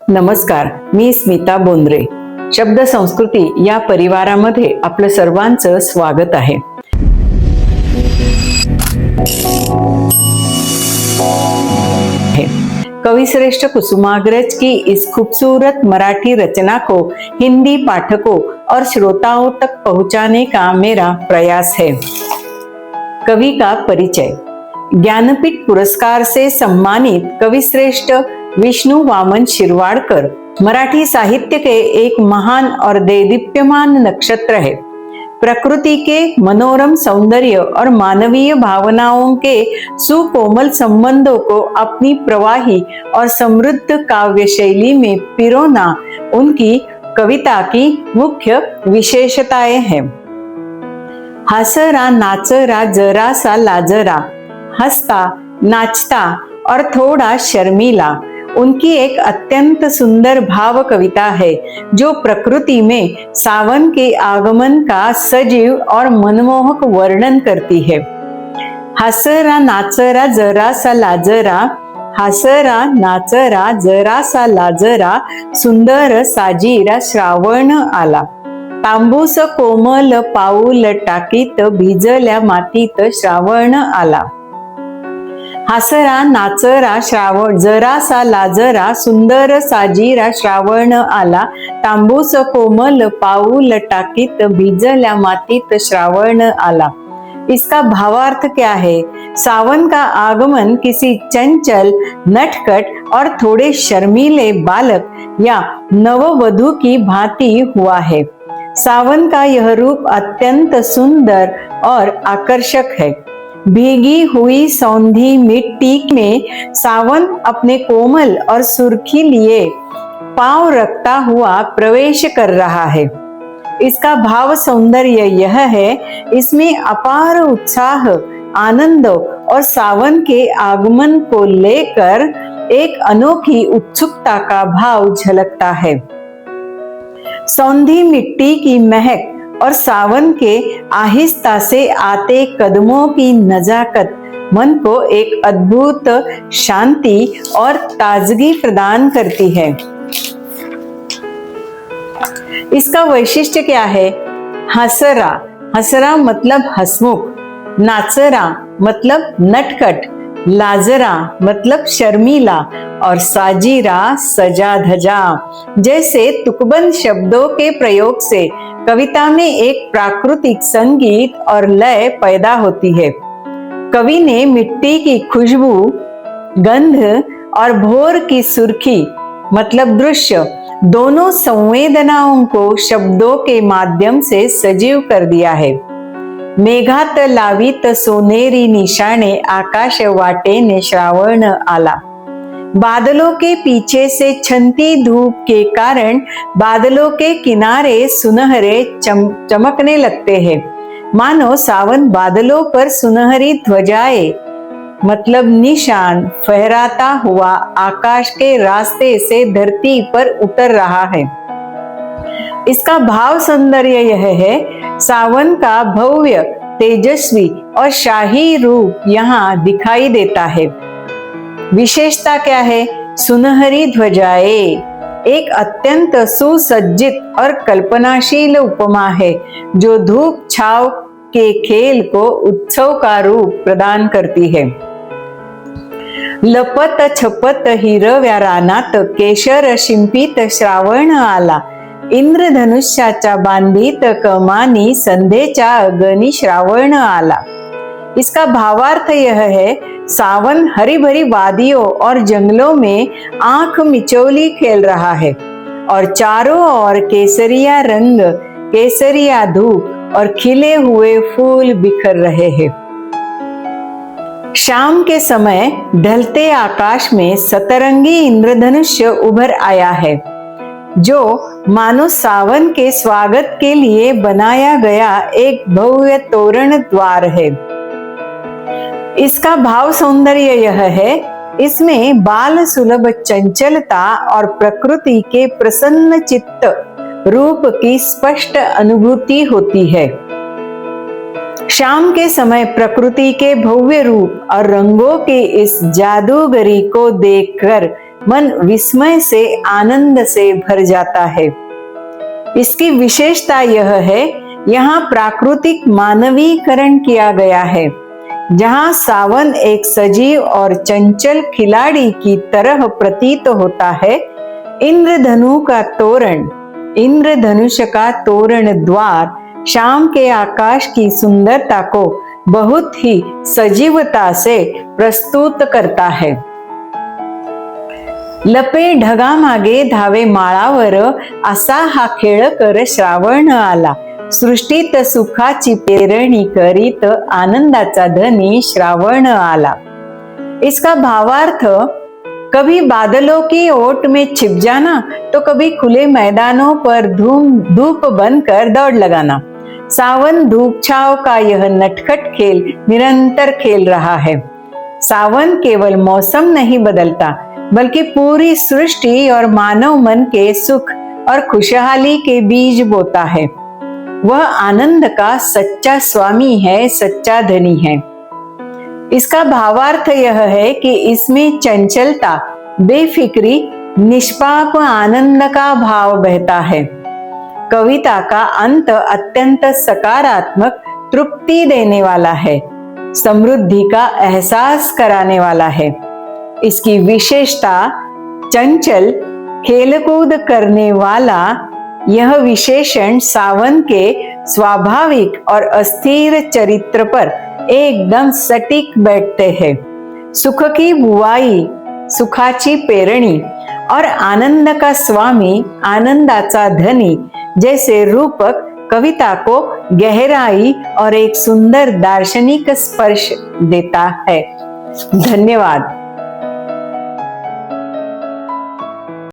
नमस्कार, मी स्मिता बोंद्रे. शब्द संस्कृती या परिवारामध्ये आपलं सर्वांचं स्वागत आहे. कविश्रेष्ठ कुसुमाग्रज की इस खूबसूरत मराठी रचना को हिंदी पाठकों और श्रोताओं तक पहुंचाने का मेरा प्रयास है. कवि का परिचय. ज्ञानपीठ पुरस्कार से सम्मानित कविश्रेष्ठ विष्णु वामन शिरवाडकर मराठी साहित्य के एक महान और देदीप्यमान नक्षत्र है. प्रकृति के मनोरम सौंदर्य और मानवीय भावनाओं के सुकोमल संबंधों को अपनी प्रवाही और समृद्ध काव्य शैली में पिरोना उनकी कविता की मुख्य विशेषताएं हैं. हसरा नाचरा जरा सा लाजरा, हंसता नाचता और थोड़ा शर्मीला उनकी एक अत्यंत सुंदर भाव कविता है जो प्रकृति में सावन के आगमन का सजीव और मनमोहक वर्णन करती है. हसरा नाचरा जरा सा लाजरा, हसरा नाचरा जरा सा लाजरा, सुंदर साजीरा श्रावण आला, तांबूस कोमल पाऊल टाकीत भिजल्या मातीत श्रावण आला. हसरा नाचरा श्रावण जरा सा लाजरा, सुंदर साजीरा श्रावण आला, तांबूस कोमल पाऊल टाकीत भिजल्या मातीत श्रावण आला. इसका भावार्थ क्या है? सावन का आगमन किसी चंचल, नटखट और थोड़े शर्मीले बालक या नववधू की भांति हुआ है. सावन का यह रूप अत्यंत सुंदर और आकर्षक है. भीगी हुई सौंधी मिट्टी में सावन अपने कोमल और सुर्खी लिए पांव रखता हुआ प्रवेश कर रहा है. इसका भाव सौंदर्य यह है, इसमें अपार उत्साह, आनंद और सावन के आगमन को लेकर एक अनोखी उत्सुकता का भाव झलकता है. सौंधी मिट्टी की महक और सावन के आहिस्ता से आते कदमों की नजाकत मन को एक अद्भुत शांति और ताजगी प्रदान करती है. इसका वैशिष्ट्य क्या है? हसरा, हसरा मतलब हसमुख, नाचरा मतलब नटखट, लाजरा मतलब शर्मीला और साजीरा सजा धजा जैसे तुकबंद शब्दों के प्रयोग से कविता में एक प्राकृतिक संगीत और लय पैदा होती है. कवि ने मिट्टी की खुशबू, गंध और भोर की सुर्खी मतलब दृश्य दोनों संवेदनाओं को शब्दों के माध्यम से सजीव कर दिया है. मेघात लावीत सोनेरी निशाणे, आकाश वाटेने श्रावण आला. बादलों के पीछे से छनती धूप के कारण बादलों के किनारे सुनहरे चमकने लगते हैं. मानो सावन बादलों पर सुनहरी ध्वजाएं मतलब निशान फहराता हुआ आकाश के रास्ते से धरती पर उतर रहा है. इसका भाव सौंदर्य यह है, सावन का भव्य, तेजस्वी और शाही रूप यहाँ दिखाई देता है. विशेषता क्या है? सुनहरी ध्वजाएं एक अत्यंत सुसज्जित और कल्पनाशील उपमा है जो धूप छाव के खेल को उत्सव का रूप प्रदान करती है. लपत छपत हिरव्या रानात केशर शिंपीत श्रावण आला, इंद्रधनुष्याच्या बांधीत कमानी संध्येच्या अगनी श्रावण आला. इसका भावार्थ यह है, सावन हरी भरी वादियों और जंगलों में आंख मिचौली खेल रहा है और चारों ओर केसरिया रंग, केसरिया धूप और खिले हुए फूल बिखर रहे हैं. शाम के समय ढलते आकाश में सतरंगी इंद्रधनुष्य उभर आया है जो मानो सावन के स्वागत के लिए बनाया गया एक भव्य तोरण द्वार है. इसका भाव सौंदर्य यह है, इसमें बाल सुलभ चंचलता और प्रकृति के प्रसन्न चित्त रूप की स्पष्ट अनुभूति होती है. शाम के समय प्रकृति के भव्य रूप और रंगों के इस जादूगरी को देखकर मन विस्मय से आनंद से भर जाता है। इसकी विशेषता यह है, यहाँ प्राकृतिक मानवीकरण किया गया है। जहाँ सावन एक सजीव और चंचल खिलाड़ी की तरह प्रतीत होता है, इंद्रधनुष का तोरण द्वार शाम के आकाश की सुंदरता को बहुत ही सजीवता से प्रस्तुत करता है। लपे ढगामागे धावे माळावर, असा हा खेळकर श्रावण आला। सृष्टीत सुखाची पेरणी करीत, आनंदाचा धनी श्रावण आला। इसका भावार्थ, कभी बादलों की ओट में छिप जाना तो कभी खुले मैदानों पर धूप बनकर दौड़ लगाना। सावन धूप छाव का यह नटखट खेल निरंतर खेल रहा है। सावन केवल मौसम नहीं बदलता, बल्कि पूरी सृष्टि और मानव मन के सुख और खुशहाली के बीज बोता है। वह आनंद का सच्चा स्वामी है, सच्चा धनी है। इसका भावार्थ यह है कि इसमें चंचलता, बेफिक्री, निष्पाप आनंद का भाव बहता है। कविता का अंत अत्यंत सकारात्मक, तृप्ति देने वाला है, समृद्धि का एहसास कराने वाला है। इसकी विशेषता, चंचल, खेलकूद करने वाला यह विशेषण सावन के स्वाभाविक और अस्थिर चरित्र पर एकदम सटीक बैठते हैं। सुख की बुवाई, सुखाची पेरणी और आनंद का स्वामी, आनंदाचा धनी जैसे रूपक कविता को गहराई और एक सुंदर दार्शनिक स्पर्श देता है। धन्यवाद।